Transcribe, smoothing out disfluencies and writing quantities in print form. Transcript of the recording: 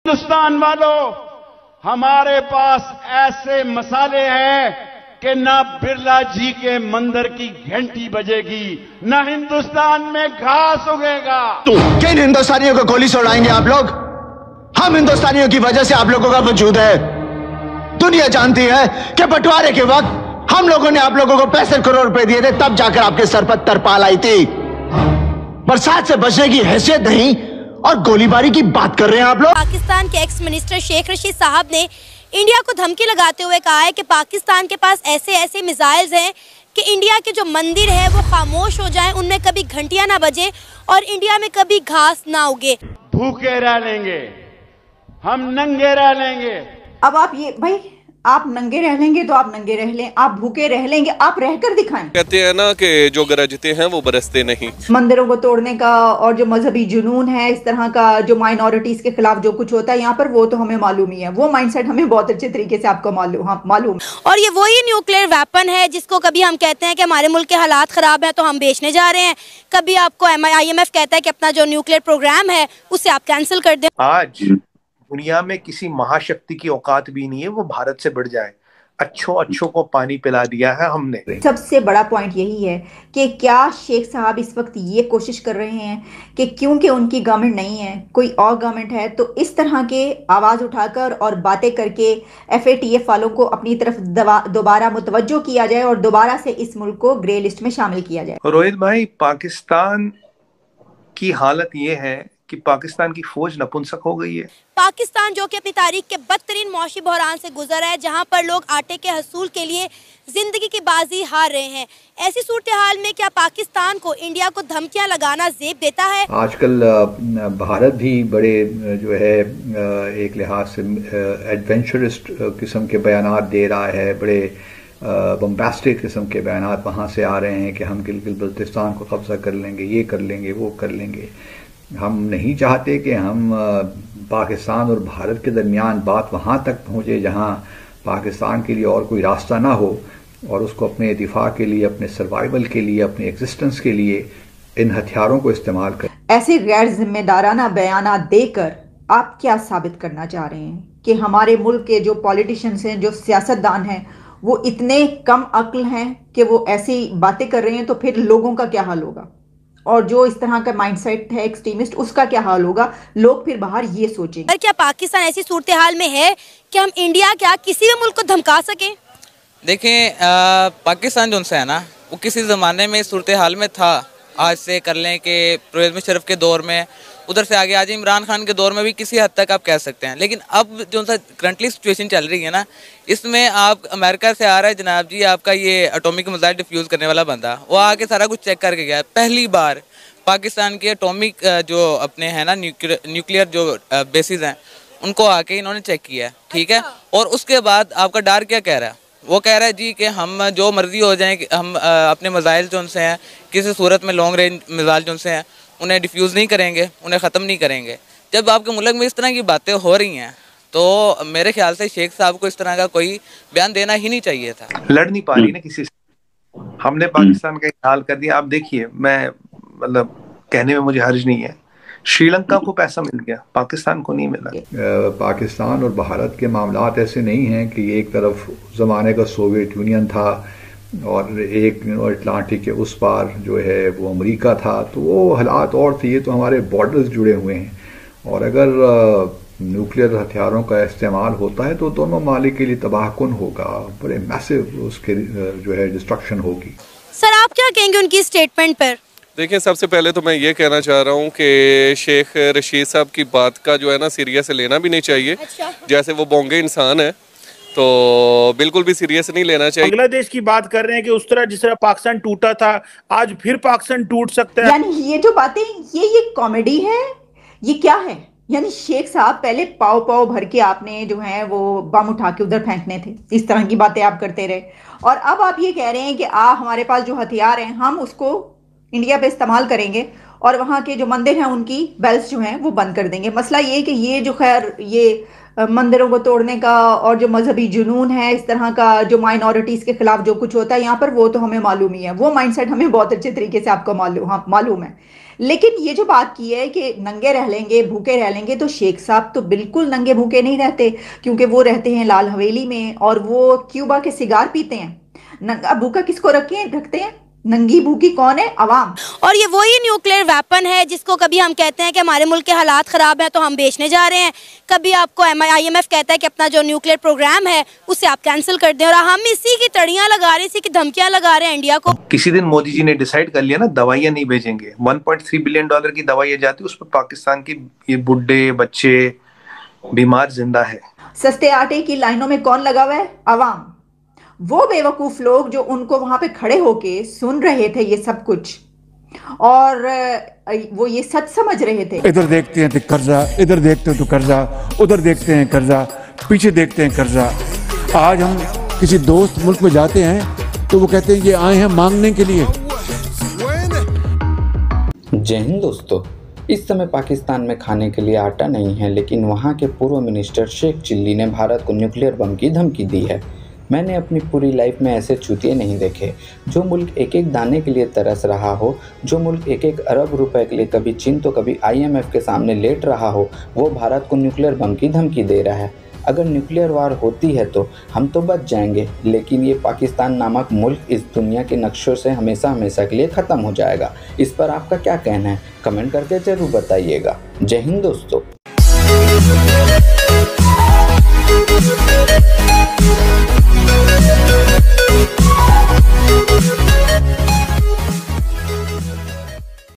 हिंदुस्तान वालों, हमारे पास ऐसे मसाले हैं कि ना बिरला जी के मंदिर की घंटी बजेगी, ना हिंदुस्तान में घास उगेगा। किन हिंदुस्तानियों को गोली से उड़ाएंगे आप लोग? हम हिंदुस्तानियों की वजह से आप लोगों का वजूद है। दुनिया जानती है कि बंटवारे के वक्त हम लोगों ने आप लोगों को 65 करोड़ रुपए दिए थे, तब जाकर आपके सर पर तरपाल आई थी। बरसात से बचने की हैसियत नहीं और गोलीबारी की बात कर रहे हैं आप लोग। पाकिस्तान के एक्स मिनिस्टर शेख रशीद साहब ने इंडिया को धमकी लगाते हुए कहा है कि पाकिस्तान के पास ऐसे ऐसे मिसाइल्स हैं कि इंडिया के जो मंदिर है वो खामोश हो जाएं, उनमें कभी घंटियां ना बजे और इंडिया में कभी घास ना उगे। भूखे रह लेंगे, हम नंगे रह लेंगे। अब आप ये भाई, आप नंगे रह लेंगे तो आप नंगे रह लें, आप भूखे रह लेंगे, आप रहकर दिखाएं। कहते हैं ना कि जो गरजते हैं वो बरसते नहीं। मंदिरों को तोड़ने का और जो मजहबी जुनून है, इस तरह का जो माइनॉरिटीज के खिलाफ जो कुछ होता है यहाँ पर, वो तो हमें मालूम ही है। वो माइंडसेट हमें बहुत अच्छे तरीके से आपको मालूम। और ये वही न्यूक्लियर वेपन है जिसको कभी हम कहते हैं कि हमारे मुल्क के हालात खराब है तो हम बेचने जा रहे हैं, कभी आपको IMF कहता है कि अपना जो न्यूक्लियर प्रोग्राम है उसे आप कैंसिल कर दें। आज दुनिया में किसी महाशक्ति की औकात भी नहीं है वो भारत से बढ़ जाए। अच्छों को पानी पिला दिया है हमने। सबसे बड़ा पॉइंट यही है कि क्या शेख साहब इस वक्त ये कोशिश कर रहे हैं कि क्योंकि उनकी गवर्नमेंट नहीं है, कोई और गवर्नमेंट है, तो इस तरह के आवाज उठाकर और बातें करके FATF वालों को अपनी तरफ दोबारा मुतवज्जो किया जाए और दोबारा से इस मुल्क को ग्रे लिस्ट में शामिल किया जाए। रोहित भाई, पाकिस्तान की हालत ये है कि पाकिस्तान की फौज नपुंसक हो गई है। पाकिस्तान जो कि अपनी तारीख के बदतरीन मौशी बहरान से गुजर है, जहां पर लोग आटे के हसूल के लिए जिंदगी की बाजी हार रहे हैं, ऐसी सूरत हाल में क्या पाकिस्तान को इंडिया को धमकियां लगाना जेब देता है? आजकल भारत भी बड़े जो है एक लिहाज से एडवेंचरिस्ट किस्म के बयानात दे रहा है, बड़े बम्बास्टिक किस्म के बयानात वहाँ से आ रहे हैं कि हम गिलगित बल्तिस्तान को कब्जा कर लेंगे, ये कर लेंगे, वो कर लेंगे। हम नहीं चाहते कि हम पाकिस्तान और भारत के दरमियान बात वहाँ तक पहुँचे जहाँ पाकिस्तान के लिए और कोई रास्ता ना हो और उसको अपने दिफा के लिए, अपने सर्वाइवल के लिए, अपने एग्जिस्टेंस के लिए इन हथियारों को इस्तेमाल करें। ऐसे गैर जिम्मेदाराना बयान देकर आप क्या साबित करना चाह रहे हैं कि हमारे मुल्क के जो पॉलिटिशियंस हैं, जो सियासतदान हैं, वो इतने कम अक्ल हैं कि वो ऐसी बातें कर रहे हैं? तो फिर लोगों का क्या हाल होगा? और जो इस तरह का माइंडसेट है एक्सट्रीमिस्ट, उसका क्या हाल होगा? लोग फिर बाहर ये सोचेंगे। क्या पाकिस्तान ऐसी सूरत हाल में है कि हम इंडिया क्या किसी भी मुल्क को धमका सकें? देखें, पाकिस्तान जो है ना, वो किसी ज़माने में इस सूरत हाल में था। आज से कर लें कि परवेज़ मुशर्रफ के दौर में, उधर से आगे आज इमरान खान के दौर में भी किसी हद तक आप कह सकते हैं। लेकिन अब जो सा करंटली सिचुएशन चल रही है ना, इसमें आप अमेरिका से आ रहा है जनाब जी आपका ये एटॉमिक मिसाइल डिफ्यूज़ करने वाला बंदा, वो आके सारा कुछ चेक करके गया। पहली बार पाकिस्तान के एटॉमिक जो अपने हैं ना न्यूक्लियर जो बेसिस हैं, उनको आके इन्होंने चेक किया है, ठीक है। और उसके बाद आपका डर क्या कह रहा है? वो कह रहा है जी कि हम जो मर्जी हो जाए, हम अपने मिसाइल जो उनसे हैं, किसी सूरत में लॉन्ग रेंज मिसाइल जो उनसे हैं, उन्हें डिफ्यूज़ नहीं करेंगे, उन्हें ख़त्म नहीं करेंगे। जब आपके मुल्क में इस तरह की बातें हो रही हैं तो मेरे ख्याल से शेख साहब को इस तरह का कोई बयान देना ही नहीं चाहिए था। लड़ नहीं पा रही ना किसी से। हमने पाकिस्तान का हाल कर दिया। आप देखिए, मैं मतलब कहने में मुझे हर्ज नहीं है, श्रीलंका को पैसा मिल गया, पाकिस्तान को नहीं मिला। पाकिस्तान और भारत के मामलात ऐसे नहीं हैं कि एक तरफ ज़माने का सोवियत यूनियन था और एक अटलांटिक के उस पार जो है वो अमेरिका था, तो वो हालात और थे। ये तो हमारे बॉर्डर्स जुड़े हुए हैं और अगर न्यूक्लियर हथियारों का इस्तेमाल होता है तो दोनों मालिक के लिए तबाहकुन होगा, बड़े मैसिव उसके जो है डिस्ट्रक्शन होगी। सर, आप क्या कहेंगे उनकी स्टेटमेंट पर? देखिए, सबसे पहले तो मैं ये कहना चाह रहा हूँ कि शेख रशीद साहब की बात का जो है ना सीरियस लेना भी नहीं चाहिए। अच्छा। जैसे वो बोंगे इंसान है तो बिल्कुल भी सीरियस नहीं लेना चाहिए। बांग्लादेश की बात कर रहे हैं कि उस तरह जिस तरह पाकिस्तान टूटा था, आज फिर पाकिस्तान टूट सकता है। यानी ये जो बातें, ये कॉमेडी है, ये क्या है? यानी शेख साहब पहले पाव पाव भर के आपने जो है वो बम उठा के उधर फेंकने थे, इस तरह की बातें आप करते रहे, और अब आप ये कह रहे हैं कि हमारे पास जो हथियार हैं हम उसको इंडिया पे इस्तेमाल करेंगे और वहाँ के जो मंदिर हैं उनकी बेल्स जो हैं वो बंद कर देंगे। मसला ये है कि ये जो खैर ये मंदिरों को तोड़ने का और जो मजहबी जुनून है, इस तरह का जो माइनॉरिटीज के खिलाफ जो कुछ होता है यहाँ पर, वो तो हमें मालूम ही है, वो माइंडसेट हमें बहुत अच्छे तरीके से आपको मालूम है। लेकिन ये जो बात की है कि नंगे रह लेंगे, भूखे रह लेंगे, तो शेख साहब तो बिल्कुल नंगे भूखे नहीं रहते, क्योंकि वो रहते हैं लाल हवेली में और वो क्यूबा के सिगार पीते हैं। नंगा भूखा किसको रखते हैं? नंगी भूखी कौन है? अवाम। और ये वही न्यूक्लियर वेपन है जिसको कभी हम कहते हैं कि हमारे मुल्क के हालात ख़राब हैं तो हम बेचने जा रहे हैं, कभी आपको IMF कहता है कि अपना जो न्यूक्लियर प्रोग्राम है उसे आप कैंसिल कर दें, और हम इसी की तड़ियाँ लगा रहे हैं, इसी की धमकियाँ लगा रहे हैं इंडिया को। किसी दिन मोदी जी ने डिसाइड कर लिया ना, दवाइयाँ नहीं भेजेंगे। $1.3 बिलियन की दवाइयाँ जाती, उस पर पाकिस्तान की ये बुढ़े बच्चे बीमार जिंदा है। सस्ते आटे की लाइनों में कौन लगा हुआ है? अवाम। वो बेवकूफ लोग जो उनको वहां पे खड़े होके सुन रहे थे ये सब कुछ, और वो ये सच समझ रहे थे। इधर देखते हैं तो कर्जा, इधर देखते हैं तो कर्जा, उधर देखते हैं कर्जा, पीछे देखते हैं कर्जा। आज हम किसी दोस्त मुल्क में जाते हैं तो वो कहते हैं ये आए हैं मांगने के लिए। जय हिंद दोस्तों। इस समय पाकिस्तान में खाने के लिए आटा नहीं है, लेकिन वहाँ के पूर्व मिनिस्टर शेख चिल्ली ने भारत को न्यूक्लियर बम की धमकी दी है। मैंने अपनी पूरी लाइफ में ऐसे चूतिए नहीं देखे। जो मुल्क एक एक दाने के लिए तरस रहा हो, जो मुल्क एक एक अरब रुपए के लिए कभी चीन तो कभी IMF के सामने लेट रहा हो, वो भारत को न्यूक्लियर बम की धमकी दे रहा है। अगर न्यूक्लियर वार होती है तो हम तो बच जाएंगे, लेकिन ये पाकिस्तान नामक मुल्क इस दुनिया के नक्शों से हमेशा हमेशा के लिए ख़त्म हो जाएगा। इस पर आपका क्या कहना है? कमेंट करके ज़रूर बताइएगा। जय हिंद दोस्तों।